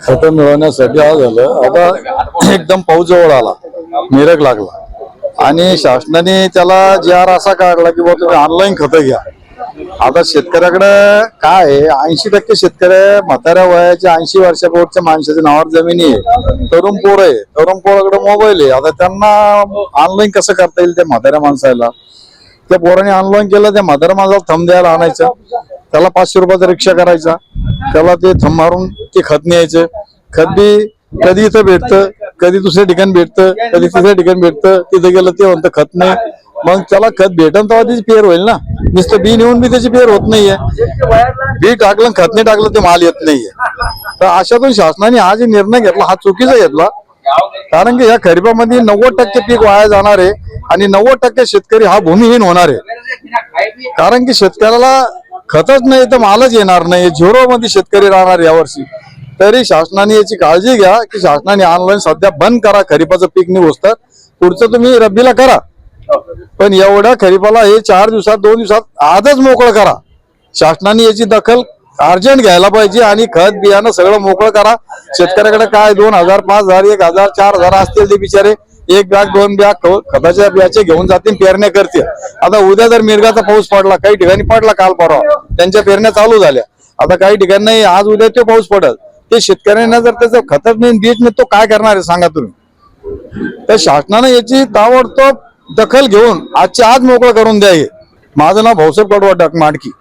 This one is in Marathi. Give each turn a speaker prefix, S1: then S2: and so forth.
S1: खत मिळवण्यासाठी आज झालं आता एकदम पाऊस जवळ आला, मिरग लागला आणि शासनाने त्याला जी आर असा काढला की बाबा तुम्ही ऑनलाईन खत घ्या. आता शेतकऱ्याकडे काय आहे, 80% शेतकरी म्हाताऱ्या वयाच्या 80 वर्षापूर्वीच्या माणसाच्या नावावर जमिनी आहे, तरुण पोर आहे, तरुण पोराकडे मोबाईल आहे. आता त्यांना ऑनलाईन कसं करता येईल त्या म्हाताऱ्या माणसाला? त्या पोराने ऑनलाईन केलं, त्या म्हाताऱ्या माणसाला थंब द्यायला आणायचं, त्याला 500 रुपयाचा रिक्षा करायचा, त्याला ते थंब मारून ते खत न्यायचं. खत बी कधी इथं भेटतं, कधी दुसऱ्या ठिकाणी भेटतं, कधी तिसऱ्या ठिकाणी भेटतं. तिथं गेलं ते म्हणतं खत नाही, मग त्याला खत भेटन तेव्हा त्याची पेर होईल ना. नुसतं बी नेऊन बी त्याची पेर होत नाहीये, बी टाकलं खत नाही टाकलं ते माल येत नाहीये. तर अशातून शासनाने हा जे निर्णय घेतला हा चुकीचा घेतला. कारण की या खरीपामध्ये 90% पीक वाया जाणार आहे आणि 90% शेतकरी हा भूमिहीन होणार आहे. कारण की शेतकऱ्याला खतच नाही तर मालच येणार नाही, झिरो मध्ये शेतकरी राहणार यावर्षी. तरी शासनाने याची काळजी घ्या की शासनाने ऑनलाईन सध्या बंद करा, खरीपाचं पीक निघोस्तर पुढचं तुम्ही रब्बीला करा, पण एवढ्या खरीपाला हे 4 दिवसात 2 दिवसात आजच मोकळं करा. शासनाने याची दखल अर्जंट घ्यायला पाहिजे आणि खत बियाणं सगळं मोकळं करा. शेतकऱ्याकडे काय 2000, 5000, 1000, 4000 असतील ते बिचारे 1 बॅग 2 बॅग खताच्या बियाचे घेऊन जातील, पेरण्या करतील. आता उद्या जर मिरगाचा पाऊस पडला, काही ठिकाणी पडला काल परवा, त्यांच्या पेरण्या चालू झाल्या. आता काही ठिकाणी नाही, आज उद्या तो पाऊस पडल. ते शेतकऱ्यांना जर त्याचं खतच नाही बीज नाही तो काय करणार आहे सांगा तुम्ही? तर शासनाने याची ताबडतोब दखल घेऊन आजच्या आज मोकळं करून द्यावे. माझं नाव भाऊसाहेब कडवा माडकी.